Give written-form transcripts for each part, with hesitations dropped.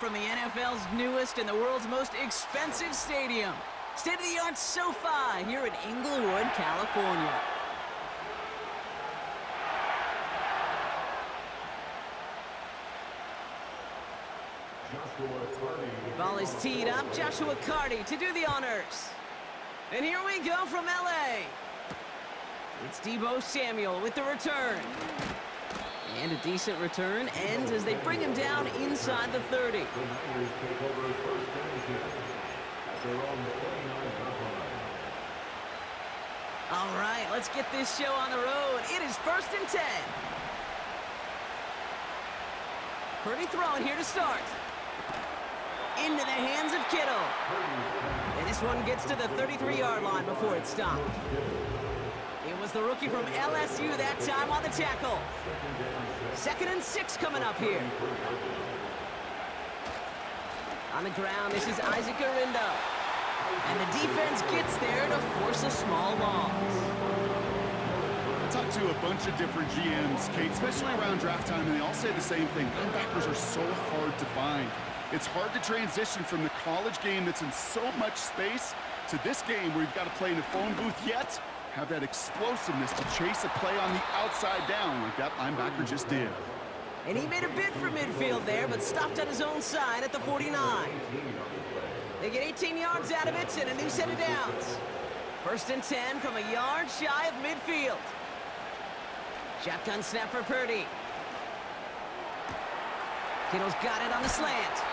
From the NFL's newest and the world's most expensive stadium, state-of-the-art SoFi here in Inglewood, California. Ball is teed up, Joshua Carty to do the honors. And here we go from LA. It's Deebo Samuel with the return. And a decent return ends as they bring him down inside the 30. All right, let's get this show on the road. It is 1st and 10. Purdy throwing here to start. Into the hands of Kittle. And this one gets to the 33-yard line before it stopped. It was the rookie from LSU that time on the tackle. 2nd and 6 coming up here. On the ground, this is Isaac Arindo. And the defense gets there to force a small loss. I talked to a bunch of different GMs, Kate, especially around draft time, and they all say the same thing. Linebackers are so hard to find. It's hard to transition from the college game that's in so much space to this game where you've got to play in a phone booth, yet have that explosiveness to chase a play on the outside down like that linebacker just did. And he made a bid for midfield there, but stopped on his own side at the 49. They get 18 yards out of it and a new set of downs. 1st and 10 from a yard shy of midfield. Shotgun snap for Purdy. Kittle's got it on the slant.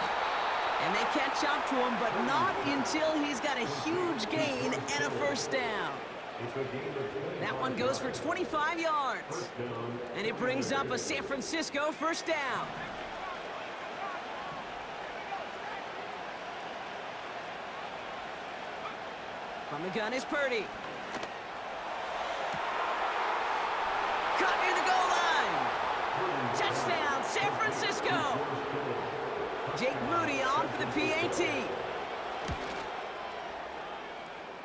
And they catch up to him, but not until he's got a huge gain and a 1st down. That one goes for 25 yards. And it brings up a San Francisco 1st down. From the gun is Purdy. Caught near the goal line. Touchdown, San Francisco. Jake Moody on for the PAT.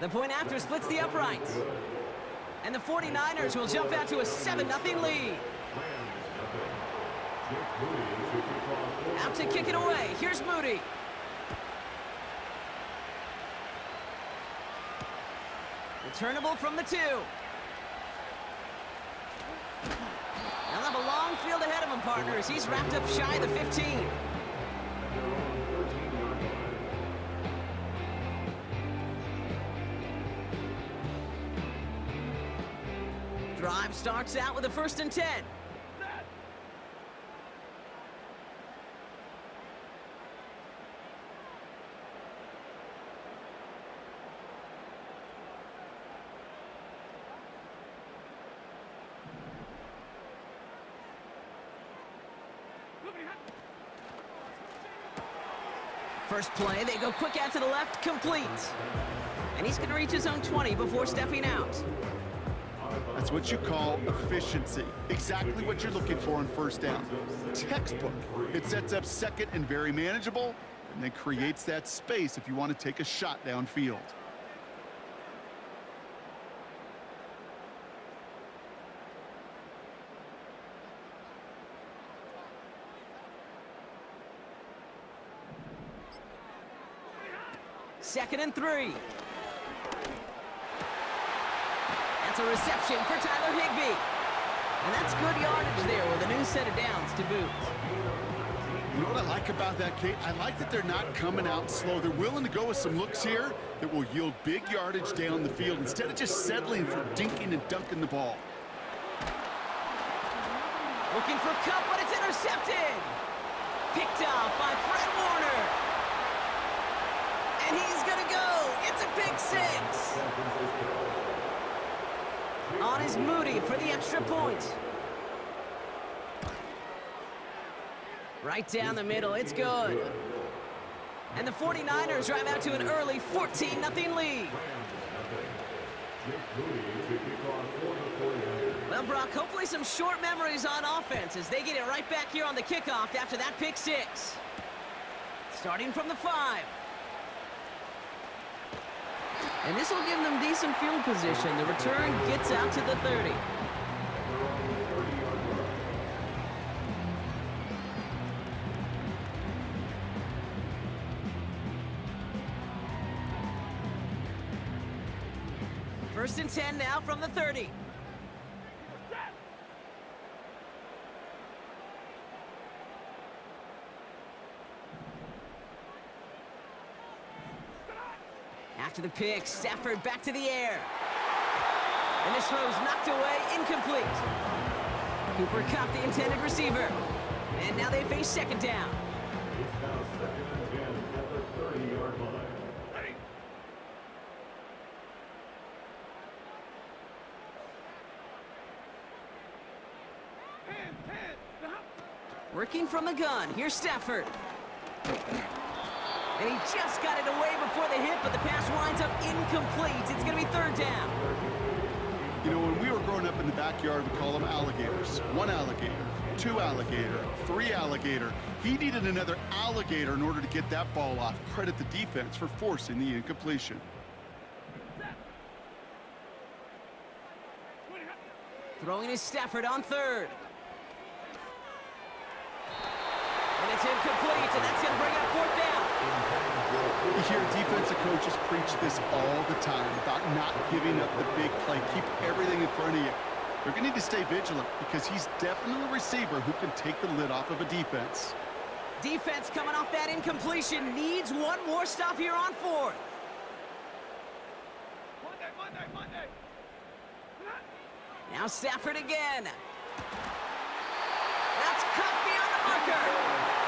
The point after splits the uprights. And the 49ers will jump out to a 7-0 lead. Out to kick it away. Here's Moody. Returnable from the 2. They'll have a long field ahead of him, partners. He's wrapped up shy of the 15. Drive starts out with a 1st and 10. First play, they go quick out to the left, complete. And he's going to reach his own 20 before stepping out. That's what you call efficiency. Exactly what you're looking for on 1st down. Textbook. It sets up 2nd and very manageable, and then creates that space if you want to take a shot downfield. Second and 3. That's a reception for Tyler Higbee. And that's good yardage there with a new set of downs to boot. You know what I like about that, Kate? I like that they're not coming out slow. They're willing to go with some looks here that will yield big yardage down the field instead of just settling for dinking and dunking the ball. Looking for Cup, but it's intercepted. Picked off by Fred Warner. And he's going to go. It's a pick 6. On is Moody for the extra point. Right down the middle, it's good. And the 49ers drive out to an early 14-0 lead. Well, Brock, hopefully some short memories on offense as they get it right back here on the kickoff after that pick 6. Starting from the 5. And this will give them decent field position. The return gets out to the 30. First and 10 now from the 30. After the pick, Stafford back to the air. And this throw's knocked away, incomplete. Cooper Kupp, the intended receiver. And now they face second down. It's now second and 10 at the 30-yard line. Working from the gun, here's Stafford. And he just got it away before the hit, but the pass winds up incomplete. It's going to be third down. You know, when we were growing up in the backyard, we call them alligators. One alligator, two alligator, three alligator. He needed another alligator in order to get that ball off. Credit the defense for forcing the incompletion. Throwing is Stafford on third. And it's incomplete, and that's going to bring up fourth down. You hear defensive coaches preach this all the time about not giving up the big play. Keep everything in front of you. You're going to need to stay vigilant because he's definitely a receiver who can take the lid off of a defense. Defense coming off that incompletion needs one more stop here on fourth. Monday. Now Stafford again. That's caught beyond the marker.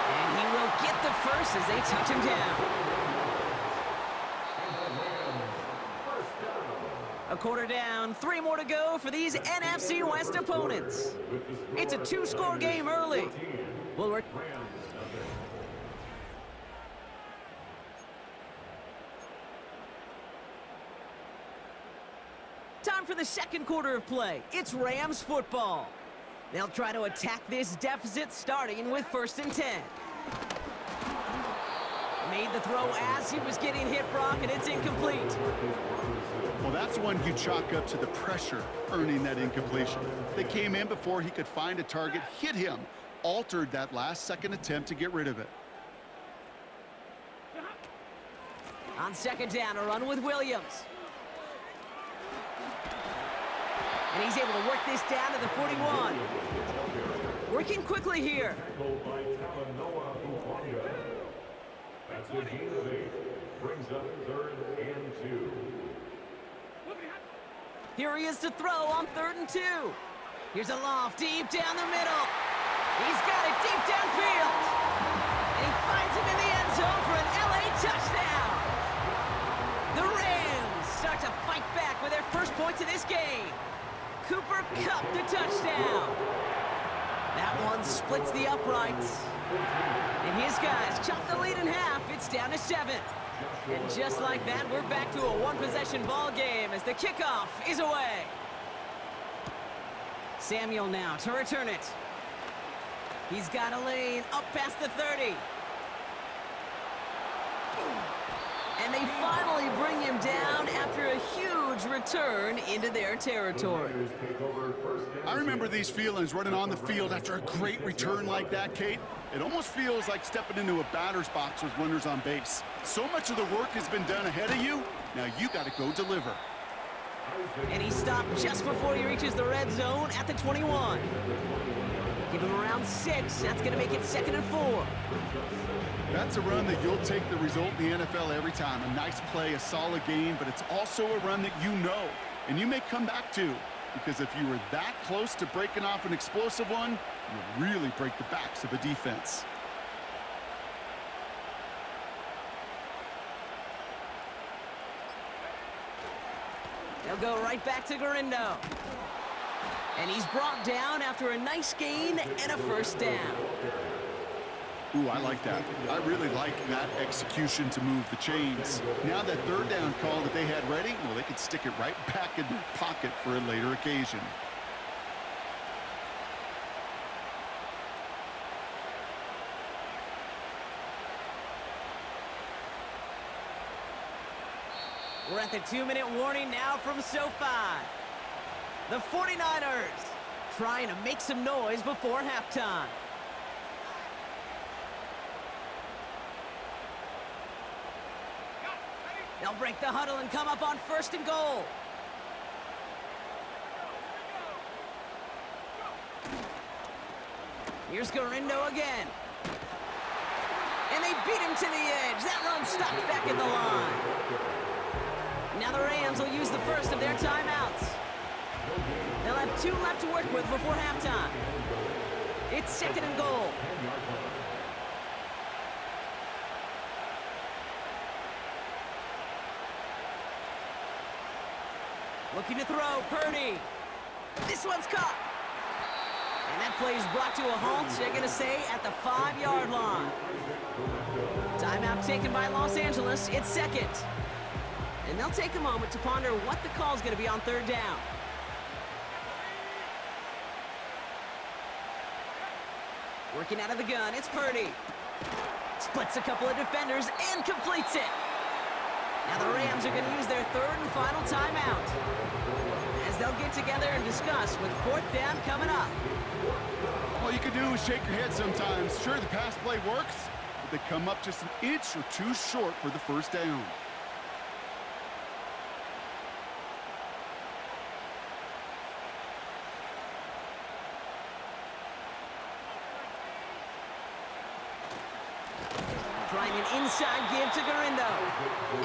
And he will get the first as they touch him down. A quarter down, 3 more to go for these NFC West opponents. It's a 2-score game early. Time for the second quarter of play. It's Rams football. They'll try to attack this deficit starting with first and 10. Made the throw as he was getting hit, Brock, and it's incomplete. Well, that's one you chalk up to the pressure earning that incompletion. They came in before he could find a target, hit him, altered that last-second attempt to get rid of it. On second down, a run with Williams. And he's able to work this down to the 41. Working quickly here. That's a gain of 8. Brings up third and 2. Here he is to throw on third and 2. Here's a loft deep down the middle. He's got it deep downfield. And he finds him in the end zone for an LA touchdown. The Rams start to fight back with their first points of this game. Cooper Kupp the touchdown. That one splits the uprights. And his guys chop the lead in half. It's down to 7. And just like that, we're back to a one-possession ball game as the kickoff is away. Samuel now to return it. He's got a lane up past the 30. And they finally bring him down after a huge return into their territory. I remember these feelings running on the field after a great return like that, Kate. It almost feels like stepping into a batter's box with runners on base. So much of the work has been done ahead of you, now you got to go deliver. And he stopped just before he reaches the red zone at the 21. Give him around 6. That's going to make it 2nd and 4. That's a run that you'll take the result in the NFL every time. A nice play, a solid game, but it's also a run that you know, and you may come back to, because if you were that close to breaking off an explosive one, you really break the backs of a defense. They'll go right back to Garindo. And he's brought down after a nice gain and a first down. Ooh, I like that. I really like that execution to move the chains. Now that third down call that they had ready, well, they could stick it right back in their pocket for a later occasion. We're at the 2-minute warning now from SoFi. The 49ers trying to make some noise before halftime. They'll break the huddle and come up on 1st and goal. Here's Garindo again. And they beat him to the edge. That run stopped back at the line. Now the Rams will use the first of their timeouts. They'll have 2 left to work with before halftime. It's second and goal. Looking to throw, Purdy. This one's caught. And that play is brought to a halt, they're going to say, at the 5-yard line. Timeout taken by Los Angeles. It's second. And they'll take a moment to ponder what the call is going to be on third down. Working out of the gun, it's Purdy. Splits a couple of defenders and completes it. Now the Rams are going to use their third and final timeout, as they'll get together and discuss with fourth down coming up. All you can do is shake your head sometimes. Sure, the pass play works, but they come up just an inch or 2 short for the first down. Trying an inside give to Garindo.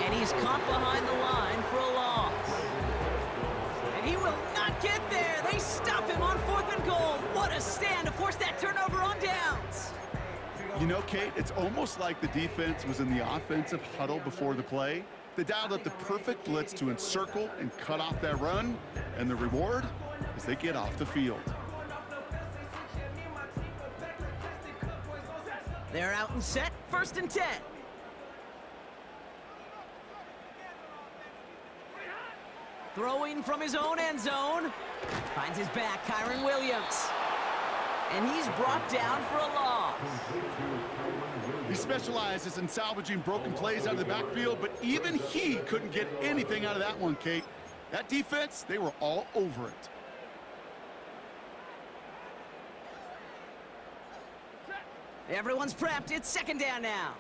And he's caught behind the line for a loss. And he will not get there. They stop him on 4th and goal. What a stand to force that turnover on downs. You know, Kate, it's almost like the defense was in the offensive huddle before the play. They dialed up the perfect blitz to encircle and cut off that run. And the reward is they get off the field. They're out and set, 1st and 10. Throwing from his own end zone. Finds his back, Kyron Williams. And he's brought down for a loss. He specializes in salvaging broken plays out of the backfield, but even he couldn't get anything out of that one, Kate. That defense, they were all over it. Everyone's prepped. It's 2nd down now.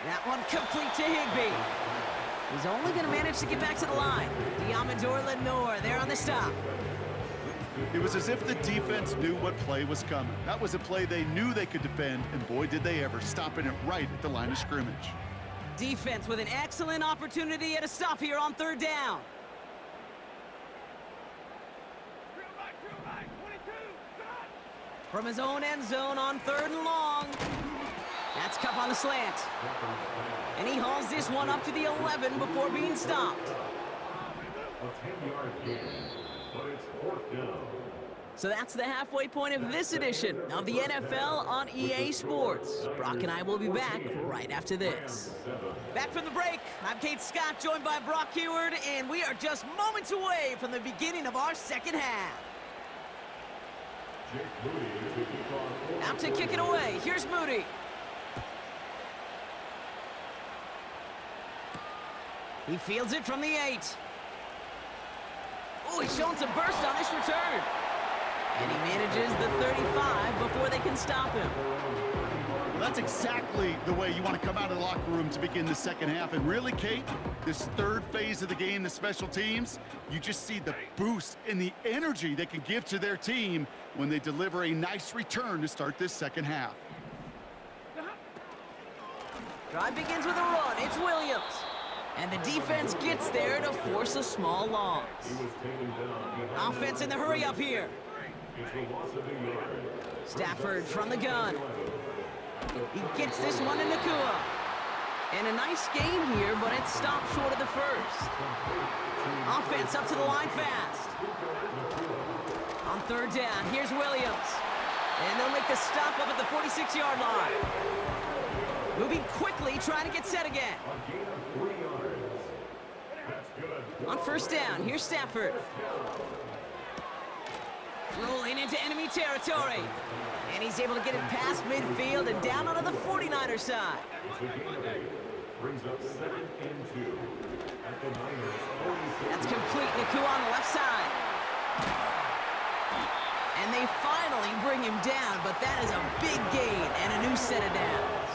That one complete to Higbee. He's only going to manage to get back to the line. Diamador Lenore there on the stop. It was as if the defense knew what play was coming. That was a play they knew they could defend, and boy, did they ever, stopping it right at the line of scrimmage. Defense with an excellent opportunity at a stop here on 3rd down. From his own end zone on 3rd and long. That's Cup on the slant. And he hauls this one up to the 11 before being stopped. A 10-yard gain, but it's 4th down. So that's the halfway point of this edition of the NFL on EA Sports. Brock and I will be back right after this. Back from the break, I'm Kate Scott, joined by Brock Heward, and we are just moments away from the beginning of our second half. Out to kick it away. Here's Moody. He fields it from the 8. Oh, he's showing some burst on this return. And he manages the 35 before they can stop him. That's exactly the way you want to come out of the locker room to begin the second half. And really, Kate, this third phase of the game, the special teams, you just see the boost and the energy they can give to their team when they deliver a nice return to start this second half. Drive begins with a run. It's Williams. And the defense gets there to force a small loss. Offense in the hurry up here. Stafford from the gun. He gets this one to Nakua. And a nice game here, but it's stopped short of the first. Offense up to the line fast. On 3rd down, here's Williams. And they'll make the stop up at the 46-yard line. Moving quickly, trying to get set again. On 1st down, here's Stafford. Rolling into enemy territory. And he's able to get it past midfield and down onto the 49er side. Brings up 7th and 2 at the Niners 46. That's complete. Nakua on the left side. And they finally bring him down, but that is a big gain and a new set of downs.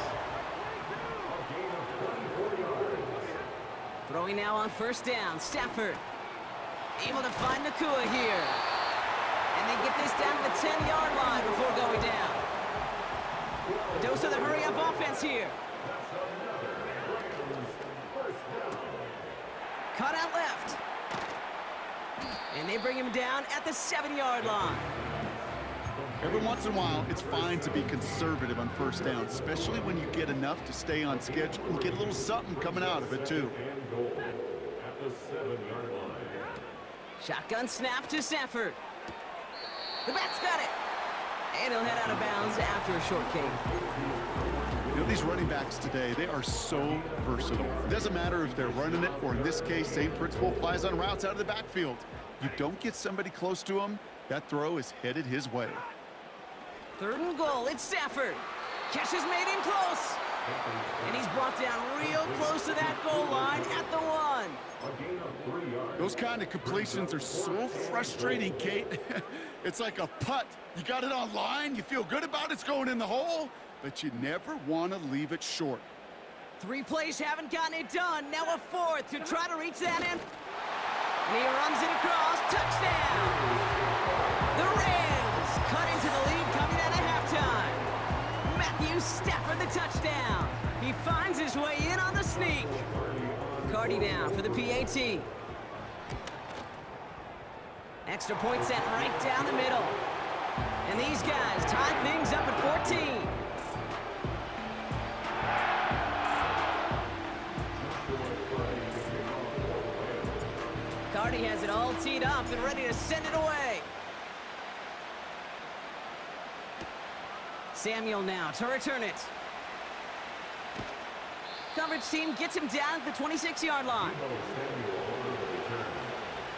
Throwing now on 1st down, Stafford. Able to find Nakua here. And they get this down to the 10-yard line before going down. A dose of the hurry-up offense here. Cut out left. And they bring him down at the 7-yard line. Every once in a while, it's fine to be conservative on first down, especially when you get enough to stay on schedule and get a little something coming out of it, too. And goal at the 7-yard line. Shotgun snap to Sanford. The back's got it. And he'll head out of bounds after a short gain. You know, these running backs today, they are so versatile. It doesn't matter if they're running it, or in this case, same principle applies on routes out of the backfield. You don't get somebody close to him, that throw is headed his way. 3rd and goal, it's Stafford. Catch is made in close. And he's brought down real close to that goal line at the 1. A gain of 3 yards. Those kind of completions are so frustrating, Kate. It's like a putt. You got it on line, you feel good about it's going in the hole, but you never want to leave it short. 3 plays haven't gotten it done. Now a 4th to try to reach that end. And he runs it across. Touchdown! The Rams cut into the lead coming out of halftime. Matthew Stafford the touchdown. He finds his way in on the sneak. Cardi now for the PAT. Extra point set right down the middle. And these guys tie things up at 14. Cardi has it all teed up and ready to send it away. Samuel now to return it. Coverage team gets him down at the 26-yard line.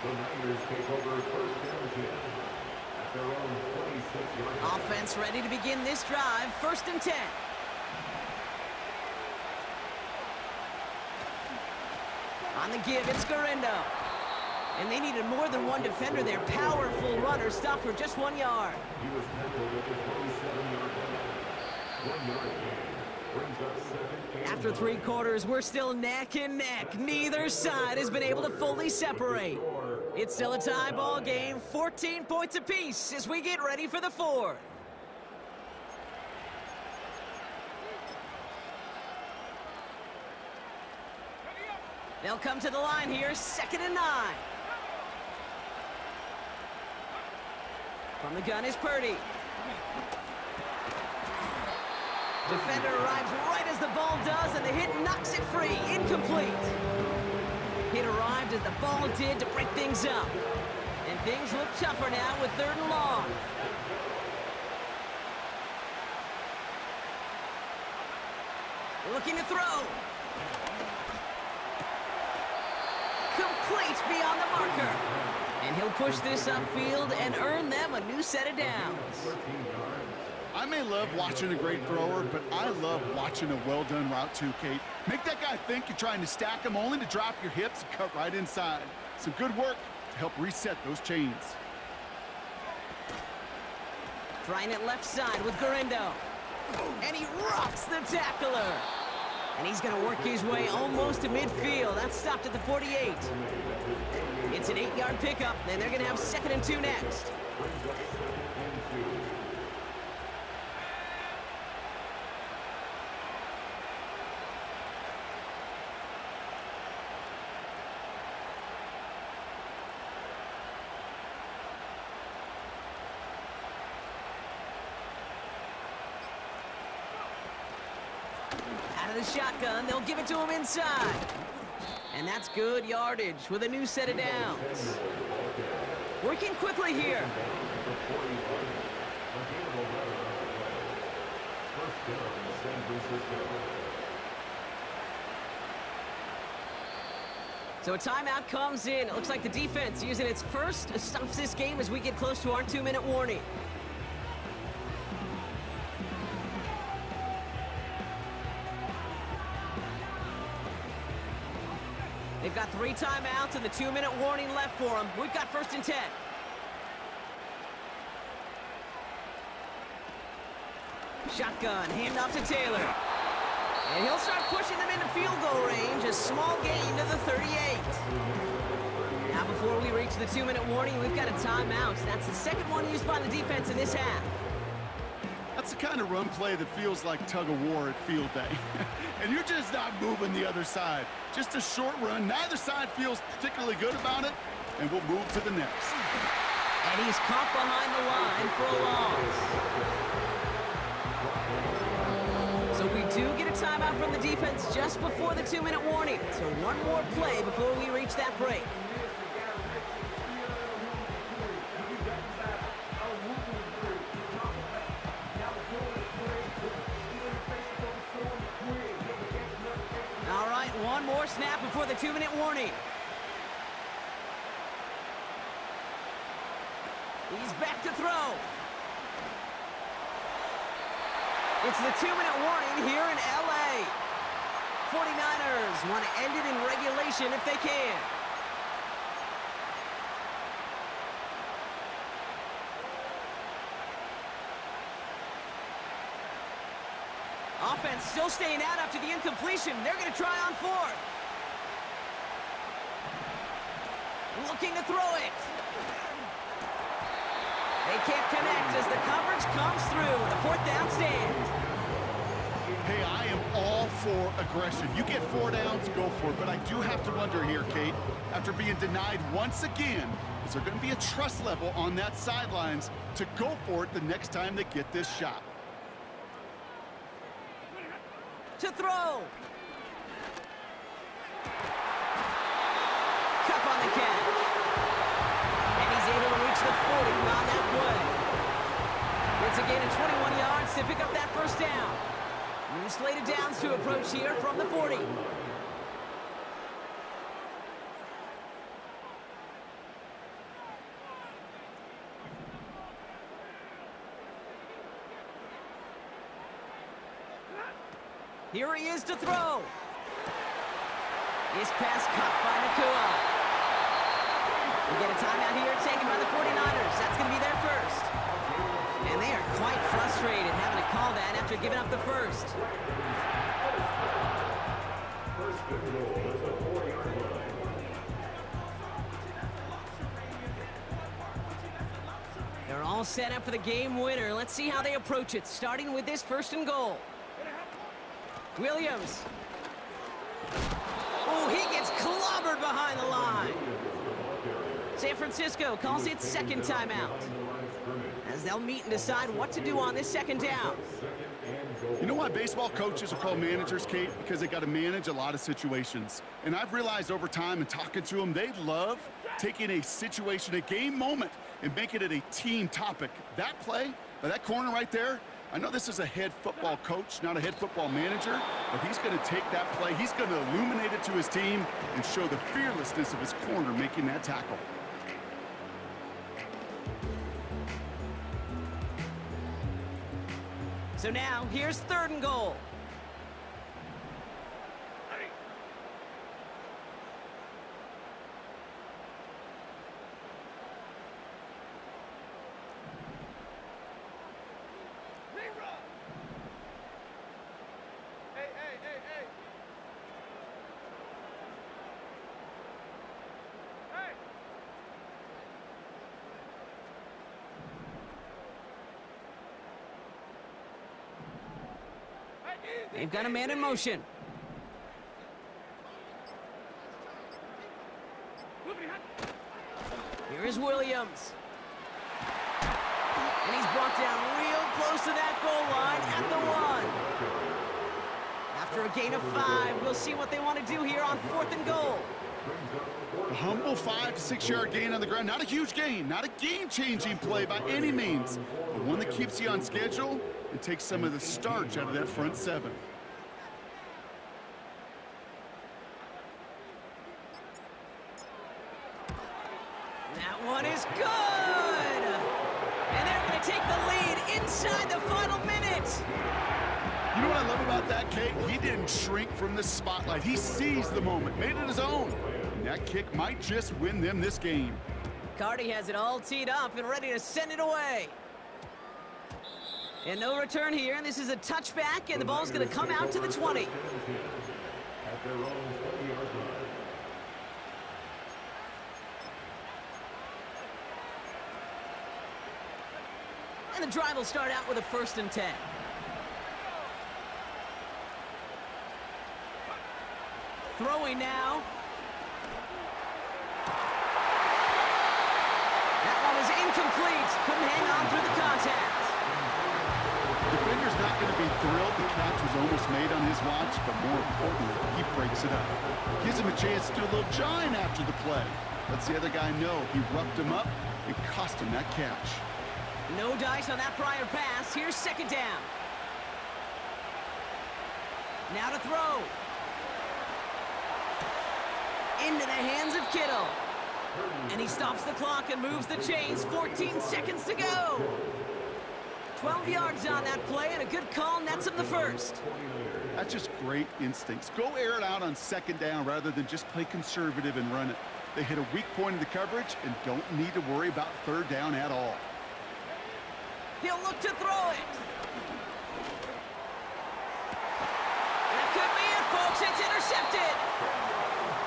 The Niners take over 1st down 10 at their own 26-yard line. Offense ready to begin this drive. 1st and 10. On the give, it's Garendo. And they needed more than one defender there. Powerful runner stopped for just 1 yard. He was tackled at the 27-yard line. 1 yard gain brings up 7 and After 3 quarters, we're still neck and neck. Neither side has been able to fully separate. It's still a tie ball game, 14 points apiece as we get ready for the 4th. They'll come to the line here, 2nd and 9. From the gun is Purdy. Defender arrives right as the ball does, and the hit knocks it free. Incomplete. Hit arrived as the ball did to break things up. And things look tougher now with 3rd and long. Looking to throw. Complete beyond the marker. And he'll push this upfield and earn them a new set of downs. I may love watching a great thrower, but I love watching a well-done route too, Kate. Make that guy think you're trying to stack him only to drop your hips and cut right inside. Some good work to help reset those chains. Trying it left side with Garendo. And he rocks the tackler. And he's going to work his way almost to midfield. That's stopped at the 48. It's an 8-yard pickup, and they're going to have 2nd and 2 next. Out of the shotgun, they'll give it to him inside. And that's good yardage with a new set of downs. Working quickly here. So a timeout comes in. It looks like the defense using its first stops this game as we get close to our 2-minute warning. They've got 3 timeouts and the 2-minute warning left for them. We've got 1st and 10. Shotgun, handoff to Taylor. And he'll start pushing them into field goal range. A small gain to the 38. Now before we reach the 2-minute warning, we've got a timeout. That's the second one used by the defense in this half. That's the kind of run play that feels like tug-of-war at field day. And you're just not moving the other side. Just a short run. Neither side feels particularly good about it, and we'll move to the next. And he's caught behind the line for a loss. So we do get a timeout from the defense just before the 2-minute warning. So one more play before we reach that break. All right, one more snap before the 2-minute warning. He's back to throw. It's the 2-minute warning here in LA. 49ers want to end it in regulation if they can. Offense still staying out after the incompletion. They're going to try on fourth. Looking to throw it. They can't connect as the coverage comes through. The fourth down stand. Hey, I am all for aggression. You get 4 downs, go for it. But I do have to wonder here, Kate, after being denied once again, is there going to be a trust level on that sidelines to go for it the next time they get this shot? To throw. Cup on the catch. And he's able to reach the 40 on that play. It's a gain of 21 yards to pick up that first down. New slated downs to approach here from the 40. Here he is to throw. His pass caught by Nakua. We get a timeout here taken by the 49ers. That's going to be their first. And they are quite frustrated having to call that after giving up the first. First and goal at the 40-yard line. They're all set up for the game winner. Let's see how they approach it, starting with this first and goal. Williams. Oh, he gets clobbered behind the line. San Francisco calls it second timeout, as they'll meet and decide what to do on this second down. You know why baseball coaches are called managers, Kate? Because they got to manage a lot of situations. And I've realized over time and talking to them, they love taking a situation, a game moment, and making it a team topic. That play, that corner right there, I know this is a head football coach, not a head football manager, but he's going to take that play, he's going to illuminate it to his team and show the fearlessness of his corner making that tackle. So now, here's third and goal. They've got a man in motion. Here is Williams. And he's brought down real close to that goal line at the 1. After a gain of 5, we'll see what they want to do here on fourth and goal. A humble 5 to 6 yard gain on the ground. Not a huge gain, not a game-changing play by any means, but one that keeps you on schedule and takes some of the starch out of that front 7. That one is good! And they're going to take the lead inside the final minute. You know what I love about that, Kate? He didn't shrink from the spotlight. He seized the moment, made it his own. And that kick might just win them this game. Cardi has it all teed up and ready to send it away. And no return here, and this is a touchback, and the ball's going to come out to the 20. At their own 20-yard line. drive will start out with a 1st and 10. Throwing now. That one is incomplete. Couldn't hang on through the contact. Defender's not going to be thrilled the catch was almost made on his watch, but more importantly, he breaks it up. Gives him a chance to do a little jawing after the play. Lets the other guy know he roughed him up and cost him that catch. No dice on that prior pass. Here's 2nd down. Now to throw. Into the hands of Kittle. And he stops the clock and moves the chains. 14 seconds to go. 12 yards on that play, and a good call nets him the 1st. That's just great instincts. Go air it out on 2nd down rather than just play conservative and run it. They hit a weak point in the coverage and don't need to worry about 3rd down at all. He'll look to throw it. That could be it, folks. It's intercepted.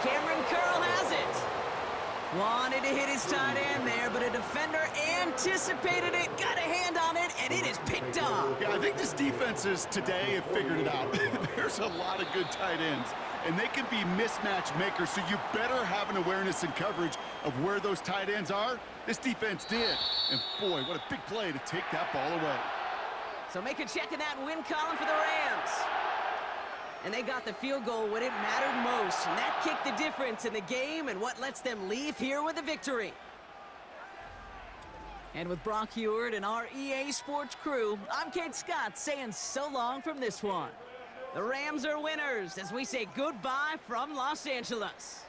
Cameron Curl has it. Wanted to hit his tight end there, but a defender anticipated it, got a hand on it, and it is picked off. Yeah, I think this defenses today have figured it out. There's a lot of good tight ends, and they can be mismatch makers, so you better have an awareness and coverage of where those tight ends are. This defense did, and boy, what a big play to take that ball away. So make a check in that win column for the Rams. And they got the field goal when it mattered most. And that kicked the difference in the game and what lets them leave here with a victory. And with Brock Heward and our EA Sports crew, I'm Kate Scott saying so long from this one. The Rams are winners as we say goodbye from Los Angeles.